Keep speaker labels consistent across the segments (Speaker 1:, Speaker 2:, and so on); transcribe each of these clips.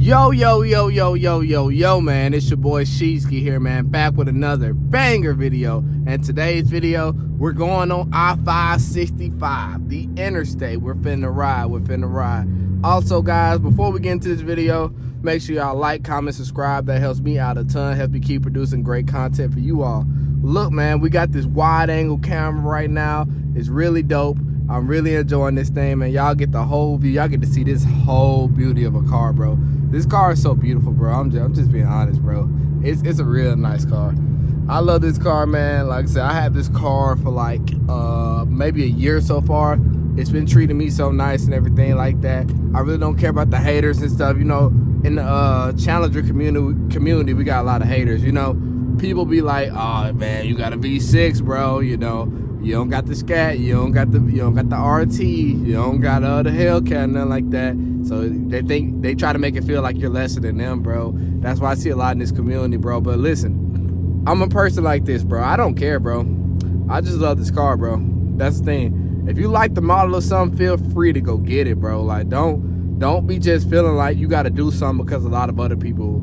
Speaker 1: Yo, man, it's your boy Sheeski here, man, back with another banger video. And today's video, we're going on I-565, the interstate. We're finna ride. Also, guys, before we get into this video, make sure y'all like, comment, subscribe. That helps me out a ton, helps me keep producing great content for you all. Look, man, we got this wide angle camera right now. It's really dope. I'm really enjoying this thing, man. Y'all get the whole view. Y'all get to see this whole beauty of a car, bro. This car is so beautiful, bro. I'm just being honest, bro. It's a real nice car. I love this car, man. Like I said, I had this car for like maybe a year so far. It's been treating me so nice and everything like that. I really don't care about the haters and stuff. You know, in the Challenger community, we got a lot of haters. You know, people be like, "Oh man, you got a V6, bro." You know. You don't got the scat, you don't got the RT, you don't got the Hellcat, nothing like that. So they try to make it feel like you're lesser than them, bro. That's why I see a lot in this community, bro. But listen, I'm a person like this, bro. I don't care, bro. I just love this car, bro. That's the thing. If you like the model or something, feel free to go get it, bro. Like don't be just feeling like you got to do something because a lot of other people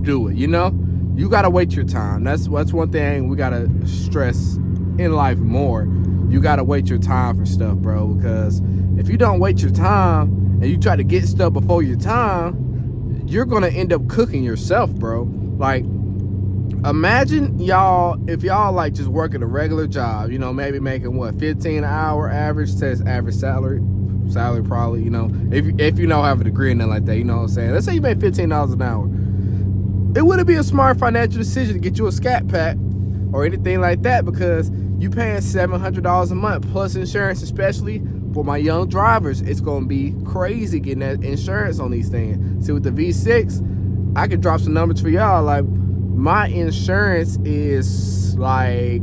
Speaker 1: do it. You know, you got to wait your time. That's one thing we got to stress in life more. You gotta wait your time for stuff, bro, because if you don't wait your time and you try to get stuff before your time, you're gonna end up cooking yourself, bro. Like, imagine if y'all like just working a regular job, you know, maybe making what, 15 an hour average, says average salary probably, you know, if you don't have a degree and nothing like that, you know what I'm saying. Let's say you make $15 an hour. It wouldn't be a smart financial decision to get you a scat pack or anything like that, because you paying $700 a month plus insurance, especially for my young drivers. It's gonna be crazy getting that insurance on these things. See, with the V6, I can drop some numbers for y'all. Like, my insurance is like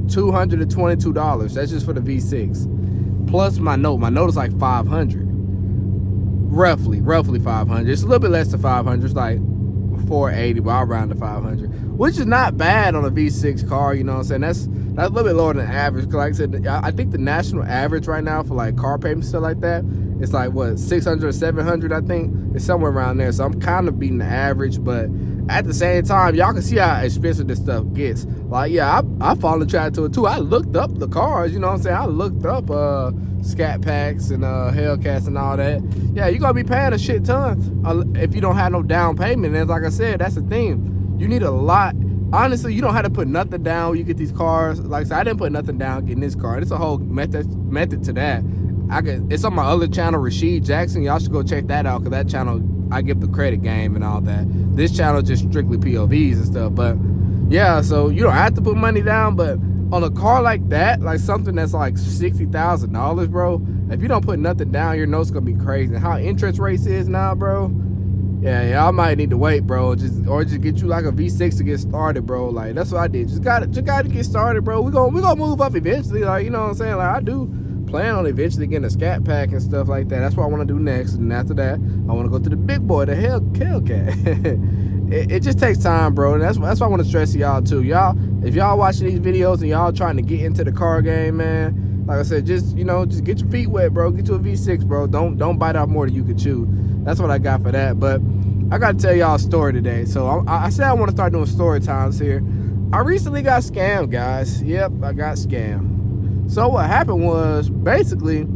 Speaker 1: $222. That's just for the V6. Plus my note. My note is like $500. Roughly $500. It's a little bit less than $500. It's like $480, but I'll round to $500, which is not bad on a V6 car. You know what I'm saying? That's a little bit lower than average. Cause like I said, I think the national average right now for like car payments, stuff like that, it's like what, 600 or 700. I think it's somewhere around there. So I'm kind of beating the average, but at the same time, y'all can see how expensive this stuff gets. Like, yeah, I fall in track to it too. I looked up the cars. You know what I'm saying? I looked up scat packs and Hellcats and all that. Yeah, you're gonna be paying a shit ton if you don't have no down payment. And like I said, that's the thing. You need a lot. Honestly, you don't have to put nothing down when you get these cars. Like I said, I didn't put nothing down getting this car. It's a whole method to that. It's on my other channel, Rashid Jackson. Y'all should go check that out, because that channel, I give the credit game and all that. This channel is just strictly POVs and stuff. But yeah, so you don't have to put money down, but on a car like that, like something that's like $60,000, bro, if you don't put nothing down, your note's gonna be crazy. And how interest rates is now, bro, yeah, y'all might need to wait, bro, or just get you like a V6 to get started, bro. Like, that's what I did. Just gotta get started, bro. We gonna move up eventually, like, you know what I'm saying? Like, I do plan on eventually getting a scat pack and stuff like that. That's what I want to do next. And after that, I want to go to the big boy, the Hellcat. it just takes time, bro. And that's why I want to stress to y'all too. Y'all, if y'all watching these videos and y'all trying to get into the car game, man, like I said, just get your feet wet, bro. Get you a V6, bro. Don't bite off more than you can chew. That's what I got for that. But I got to tell y'all a story today. So I said I want to start doing story times here. I recently got scammed, guys. Yep, I got scammed. So what happened was, basically,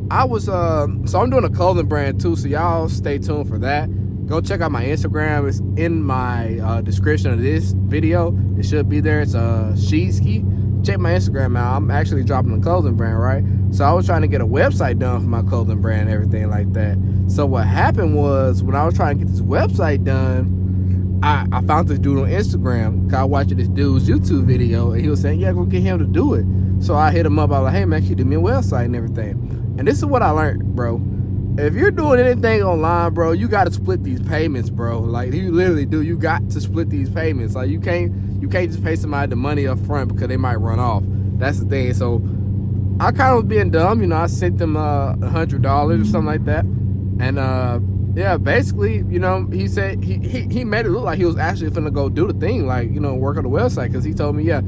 Speaker 1: I was, so I'm doing a clothing brand too, so y'all stay tuned for that. Go check out my Instagram. It's in my description of this video. It should be there. It's Sheeski. Check my Instagram out. I'm actually dropping a clothing brand, right? So I was trying to get a website done for my clothing brand and everything like that. So what happened was, when I was trying to get this website done, I found this dude on Instagram. I watched this dude's YouTube video, and he was saying, yeah, go get him to do it. So I hit him up. I was like, hey, man, can you do me a website and everything? And this is what I learned, bro. If you're doing anything online, bro, you got to split these payments, bro. Like, you literally do. You got to split these payments. Like, you can't just pay somebody the money up front, because they might run off. That's the thing. So I kind of was being dumb. You know, I sent them $100 or something like that. And yeah, basically, you know, he said he made it look like he was actually finna go do the thing, like, you know, work on the website, because he told me, yeah,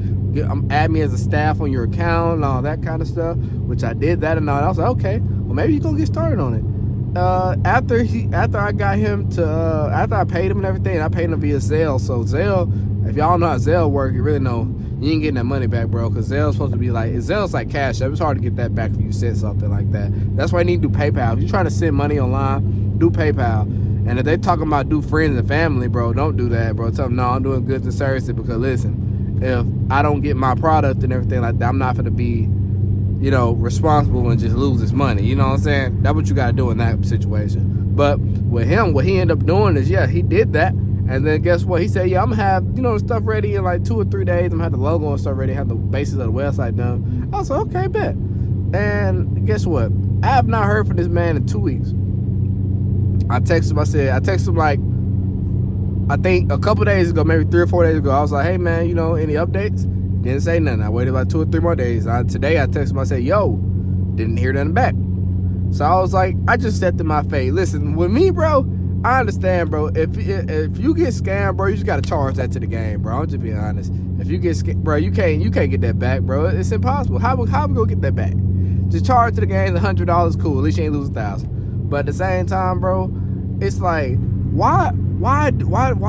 Speaker 1: add me as a staff on your account and all that kind of stuff, which I did that and all. I was like, okay, well, maybe you're gonna get started on it. after I got him to after I paid him and everything, I paid him via Zelle. So Zelle, if y'all know how Zelle work, you really know you ain't getting that money back, bro. Because Zelle's supposed to be like, Zelle's like Cash App. It's hard to get that back if you said something like that. That's why you need to do PayPal. If you're trying to send money online, do PayPal. And if they talking about do friends and family, bro, don't do that, bro. Tell them, no, I'm doing goods and services, because listen, if I don't get my product and everything like that, I'm not going to be, responsible and just lose this money. You know what I'm saying? That's what you got to do in that situation. But with him, what he ended up doing is, he did that. And then guess what? He said, I'm going to have, the stuff ready in like 2 or 3 days. I'm going to have the logo and stuff ready, have the basis of the website done. I was like, okay, bet. And guess what? I have not heard from this man in 2 weeks. I texted him like, I think a couple days ago, maybe 3 or 4 days ago. I was like, hey man, any updates? Didn't say nothing. I waited like 2 or 3 more days. Today I texted him, I said, yo, didn't hear nothing back. So I was like, I just said to my face, listen, with me, bro, I understand, bro. If you get scammed, bro, you just gotta charge that to the game, bro. I'm just being honest. If you get scammed, bro, you can't get that back, bro. It's impossible. How we gonna get that back? Just charge to the game $100, cool. At least you ain't lose $1,000. But at the same time, bro, it's like, why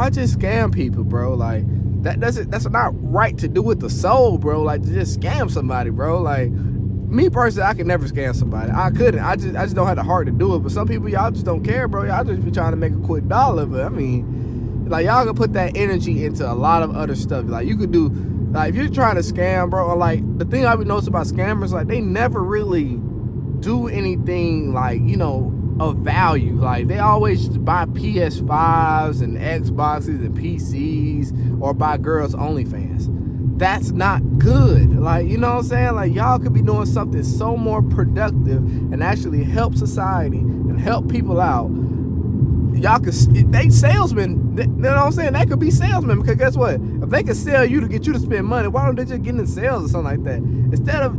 Speaker 1: just scam people, bro? Like that's not right to do with the soul, bro. Like to just scam somebody, bro. Like me personally, I could never scam somebody. I couldn't. I just don't have the heart to do it. But some people, y'all just don't care, bro. Y'all just be trying to make a quick dollar. But I mean, like y'all can put that energy into a lot of other stuff. Like you could do, like if you're trying to scam, bro. Or like the thing I would notice about scammers, like they never really do anything like of value. Like they always buy PS5s and Xboxes and PCs, or buy girls OnlyFans. That's not good. Like, you know what I'm saying? Like, y'all could be doing something so more productive and actually help society and help people out. Y'all could, they salesmen, you know what I'm saying? They could be salesmen, because guess what? If they could sell you to get you to spend money, why don't they just get in sales or something like that? Instead of,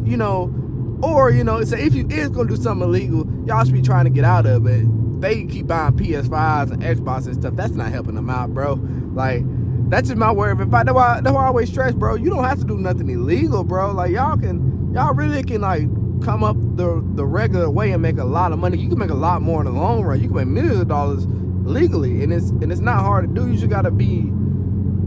Speaker 1: say if you is going to do something illegal, y'all should be trying to get out of it. They keep buying PS5s and Xbox and stuff. That's not helping them out, bro. Like, that's just my word of advice. That's why I always stress, bro. You don't have to do nothing illegal, bro. Like y'all really can like come up the regular way and make a lot of money. You can make a lot more in the long run. You can make millions of dollars legally, and it's not hard to do. You just gotta be,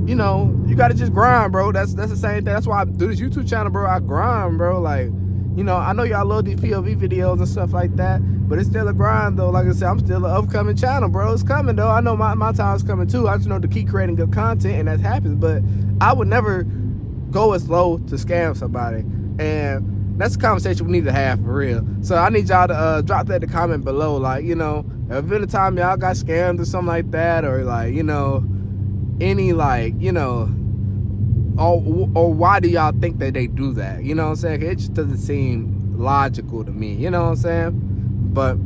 Speaker 1: you gotta just grind, bro. That's the same thing. That's why I do this YouTube channel, bro. I grind, bro. Like, I know y'all love these POV videos and stuff like that, but it's still a grind, though. Like I said, I'm still an upcoming channel, bro. It's coming, though. I know my time's coming, too. I just know to keep creating good content, and that happens. But I would never go as low to scam somebody. And that's a conversation we need to have, for real. So I need y'all to drop that in the comment below. Like, if any time y'all got scammed or something like that, or, like, any, like, or why do y'all think that they do that? You know what I'm saying? It just doesn't seem logical to me. You know what I'm saying? But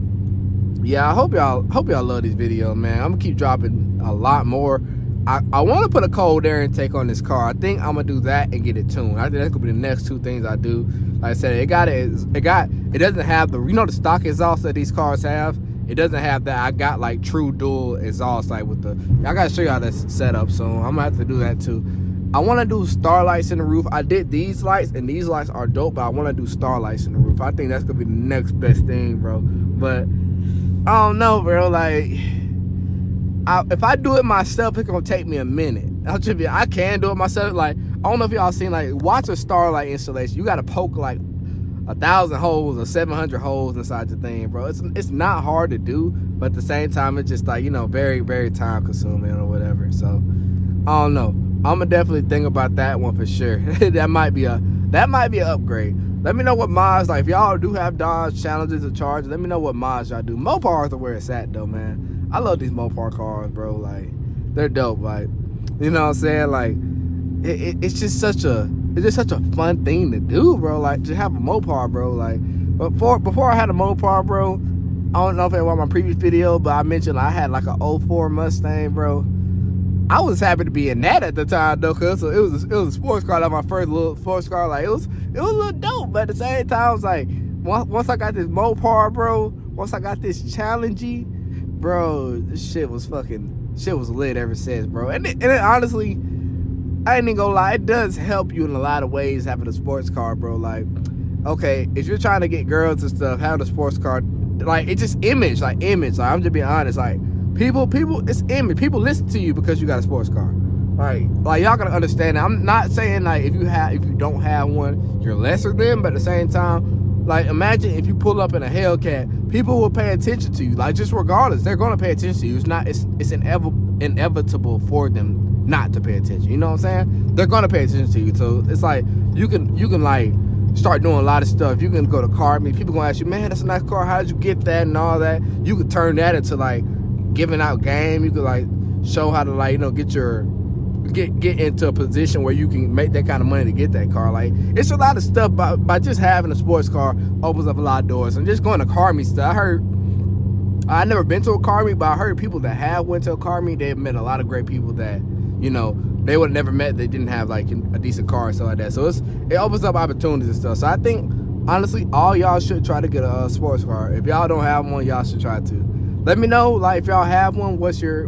Speaker 1: yeah, I hope y'all love these videos, man. I'm gonna keep dropping a lot more. I want to put a cold air intake on this car. I think I'm gonna do that and get it tuned. I think that's gonna be the next 2 things I do. Like I said, it doesn't have the the stock exhaust that these cars have. It doesn't have that. I got like true dual exhaust, like with the. I gotta show y'all this setup, so I'm gonna have to do that too. I want to do starlights in the roof. I did these lights, and these lights are dope, but I want to do starlights in the roof. I think that's going to be the next best thing, bro. But I don't know, bro. Like, if I do it myself, it's going to take me a minute. I can do it myself. Like, I don't know if y'all seen, like, watch a starlight installation. You got to poke, like, 1,000 holes or 700 holes inside the thing, bro. It's not hard to do, but at the same time, it's just, like, very, very time-consuming or whatever. So, I don't know. I'm gonna definitely think about that one for sure. that might be an upgrade. Let me know what mods, like if y'all do have Dodge challenges or charges, let me know what mods y'all do. Mopars are where it's at though, man. I love these Mopar cars, bro. Like they're dope. Like, you know what I'm saying? Like it's just such a fun thing to do, bro. Like to have a Mopar, bro. Like before I had a Mopar, bro, I don't know if it was my previous video, but I mentioned I had like a '04 Mustang, bro. I was happy to be in that at the time though, cause it was a sports car, like my first little sports car. Like it was a little dope, but at the same time, I was like, once I got this Mopar, bro, once I got this Challenge, bro, this shit was lit ever since, bro. And it honestly, I ain't even gonna lie, it does help you in a lot of ways having a sports car, bro. Like, okay, if you're trying to get girls and stuff, having a sports car like it's just image. Like I'm just being honest. Like people, it's image. People listen to you because you got a sports car. Like y'all gotta understand that. I'm not saying like if you don't have one, you're lesser than, but at the same time, like imagine if you pull up in a Hellcat, people will pay attention to you. Like just regardless, they're gonna pay attention to you. It's inevitable for them not to pay attention. You know what I'm saying? They're gonna pay attention to you. So it's like you can like start doing a lot of stuff. You can go to car meet. People gonna ask you, man, that's a nice car. How did you get that and all that? You could turn that into like giving out game. You could like show how to like get into a position where you can make that kind of money to get that car. Like it's a lot of stuff by just having a sports car opens up a lot of doors. And just going to car meet stuff. I never been to a car meet, but I heard people that have went to a car meet, they've met a lot of great people that, you know, they would have never met. They didn't have like a decent car and stuff like that. So it opens up opportunities and stuff. So I think honestly, all y'all should try to get a sports car. If y'all don't have one, y'all should try to. Let me know, like, if y'all have one, what's your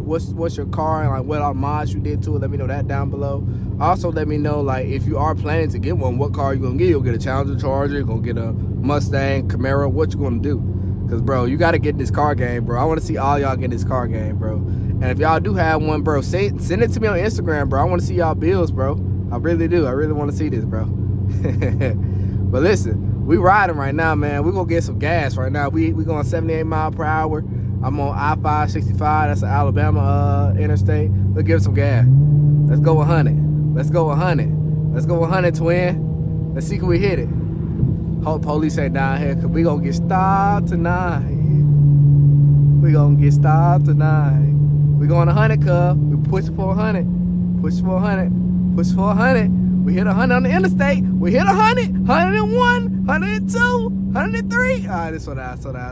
Speaker 1: car and like what all mods you did to it. Let me know that down below. Also, let me know, like, if you are planning to get one, what car you gonna get. You'll get a Challenger, Charger, you're gonna get a Mustang, Camaro. What you gonna do? Because, bro, you gotta get this car game, bro. I want to see all y'all get this car game, bro. And if y'all do have one, bro, send it to me on Instagram, bro. I want to see y'all bills, bro. I really do. I really want to see this, bro. But listen, we riding right now, man. We're gonna get some gas right now. We going 78 miles per hour. I'm on I-565. That's an Alabama interstate. Let's give it some gas. Let's go 100. Let's go 100. Let's go 100, twin. Let's see if we hit it. Hope police ain't down here, because we going to get stopped tonight. We going to get stopped tonight. We going 100, cuz. We pushing for 100. Push for 100. Push for 100. We hit 100 on the interstate. We hit 100. 101. 102. 103. All right, slow down. Slow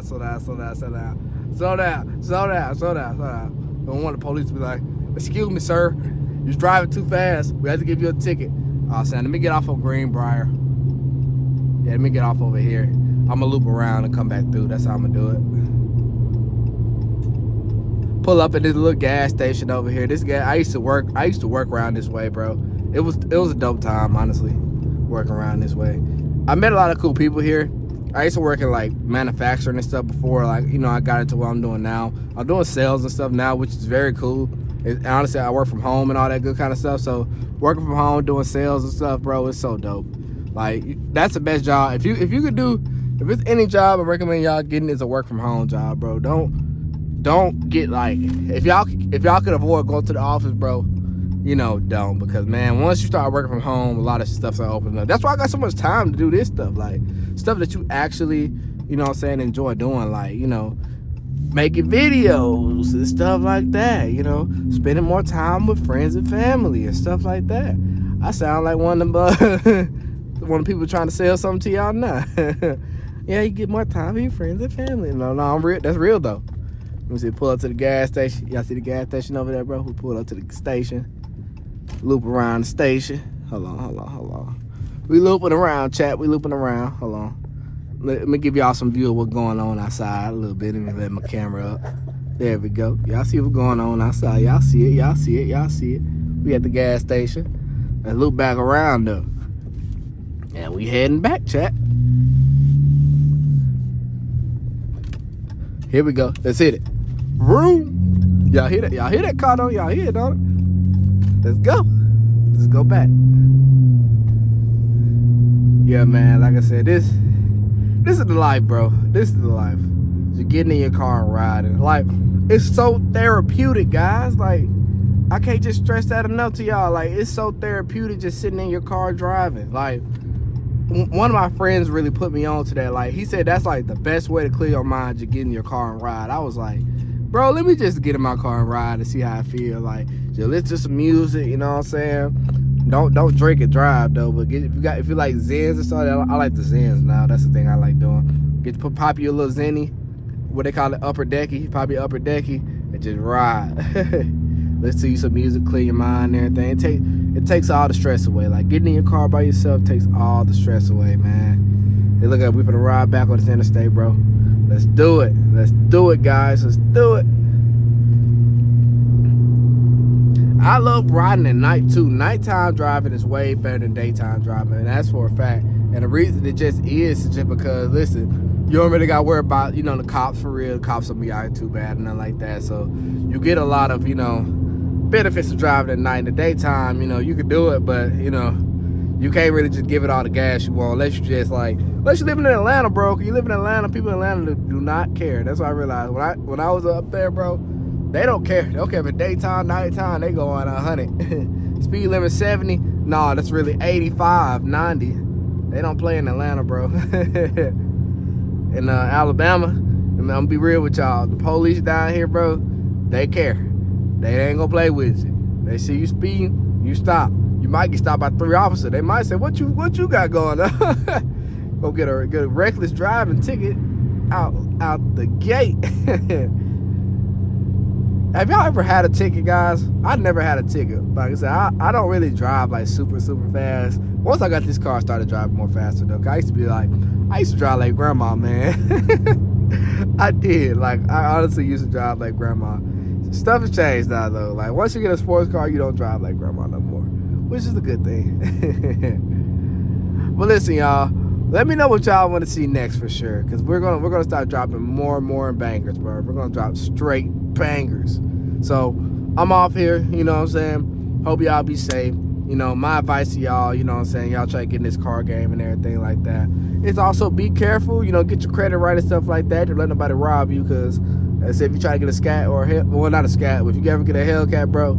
Speaker 1: down. Don't want the police to be like, excuse me, sir, you're driving too fast. We have to give you a ticket. Oh, son, let me get off of Greenbrier. Yeah, let me get off over here. I'm gonna loop around and come back through. That's how I'm gonna do it. Pull up at this little gas station over here. This gas, I used to work around this way, bro. It was a dope time, honestly, working around this way. I met a lot of cool people here. I used to work in like manufacturing and stuff before, like, you know, I got into what I'm doing now. I'm doing sales and stuff now, which is very cool. Honestly, I work from home and all that good kind of stuff. So working from home, doing sales and stuff, bro, it's so dope. Like, that's the best job. If it's any job I recommend y'all getting, is a work from home job, bro. Don't get like, if y'all could avoid going to the office, bro, you know, don't. Because, man, once you start working from home, a lot of stuff's gonna open up. That's why I got so much time to do this stuff. Like, stuff that you actually, you know what I'm saying, enjoy doing. Like, you know, making videos and stuff like that. You know, spending more time with friends and family and stuff like that. I sound like one of the people trying to sell something to y'all now. Yeah, you get more time with your friends and family. No, I'm real. That's real, though. Let me see, pull up to the gas station. Y'all see the gas station over there, bro? We pull up to the station. Loop around the station. Hold on. We looping around, chat. We looping around. Hold on. Let me give y'all some view of what's going on outside a little bit. Let me let my camera up. There we go. Y'all see what's going on outside. Y'all see it. We at the gas station. Let's loop back around, though. And we heading back, chat. Here we go. Let's hit it. Vroom. Y'all hear that? Y'all hear that car, don't y'all hear it, don't it? Let's go. Let's go back. Yeah, man, like I said, this is the life, bro. This is the life. You're getting in your car and riding. Like, it's so therapeutic, guys. Like, I can't just stress that enough to y'all. Like, it's so therapeutic just sitting in your car driving. Like, one of my friends really put me on to that. Like, he said that's like the best way to clear your mind, just get in your car and ride. I was like, bro, let me just get in my car and ride and see how I feel. Like, just listen to some music, you know what I'm saying? Don't drink and drive though. But if you like Zens or something, I like the Zens now. That's the thing I like doing. Pop you a little Zenny, what they call it, upper decky. Pop your upper decky and just ride. Listen to you some music, clear your mind and everything. It takes all the stress away. Like, getting in your car by yourself takes all the stress away, man. Hey, look at, we finna ride back on this interstate, bro. Let's do it. Let's do it, guys. Let's do it. I love riding at night, too. Nighttime driving is way better than daytime driving, and that's for a fact. And the reason it just is just because, listen, you don't really got to worry about, you know, the cops for real. The cops will be out too bad and nothing like that. So you get a lot of, you know, benefits of driving at night. In the daytime, you know, you can do it, but, you know, you can't really just give it all the gas you want unless you just like, unless you're living in Atlanta, bro. You live in Atlanta, people in Atlanta do not care. That's what I realized. When I was up there, bro, they don't care. They don't care if it's daytime, nighttime, they go on 100. Speed limit 70, nah, that's really 85, 90. They don't play in Atlanta, bro. In Alabama, I'm gonna be real with y'all. The police down here, bro, they care. They ain't gonna play with you. They see you speeding, you stop. You might get stopped by 3 officers. They might say, "What you got going on?" Go get a reckless driving ticket out the gate. Have y'all ever had a ticket, guys? I never had a ticket. Like I said, I don't really drive like super fast. Once I got this car, I started driving more faster though. I used to drive like grandma, man. I did. Like, I honestly used to drive like grandma. Stuff has changed now though. Like, once you get a sports car, you don't drive like grandma no more, which is a good thing. But listen, y'all, let me know what y'all want to see next for sure, because we're gonna start dropping more and more bangers, bro. We're gonna drop straight bangers. So I'm off here, you know what I'm saying? Hope y'all be safe. You know, my advice to y'all, you know what I'm saying, y'all try to get in this car game and everything like that. It's also be careful, you know, get your credit right and stuff like that. Don't let nobody rob you, because as if you try to get a scat or well, not a scat, but if you ever get a Hellcat, bro,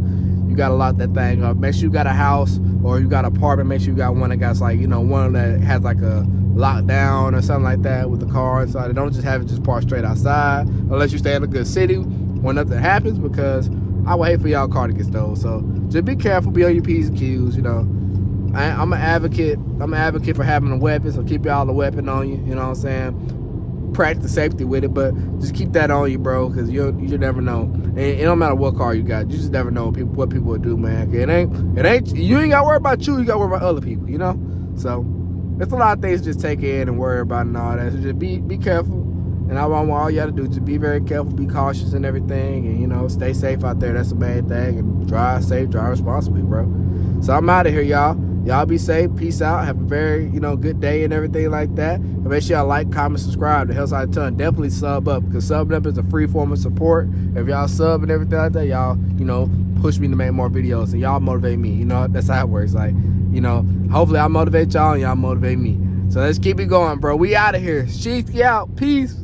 Speaker 1: you gotta lock that thing up. Make sure you got a house or you got an apartment. Make sure you got one that got like, you know, one that has like a lockdown or something like that with the car inside. Don't just have it just parked straight outside, unless you stay in a good city where nothing happens, because I would hate for y'all car to get stolen. So just be careful, be on your P's and Q's, you know. I'm an advocate. I'm an advocate for having a weapon, so keep y'all a weapon on you, you know what I'm saying? Practice safety with it, but just keep that on you, bro, because you never know. And it don't matter what car you got, you just never know what people will do, man. It ain't you ain't gotta worry about you gotta worry about other people, you know? So there's a lot of things to just take in and worry about and all that. So just be careful. And I want all y'all to do, just be very careful, be cautious and everything, and, you know, stay safe out there. That's the main thing. And drive safe, drive responsibly, bro. So I'm out of here, y'all. Y'all be safe. Peace out. Have a very, you know, good day and everything like that. And make sure y'all like, comment, subscribe. It helps out a ton. Definitely sub up, because subbing up is a free form of support. If y'all sub and everything like that, y'all, you know, push me to make more videos, and y'all motivate me. You know, that's how it works. Like, you know, hopefully I motivate y'all and y'all motivate me. So let's keep it going, bro. We out of here. Sheezy out. Peace.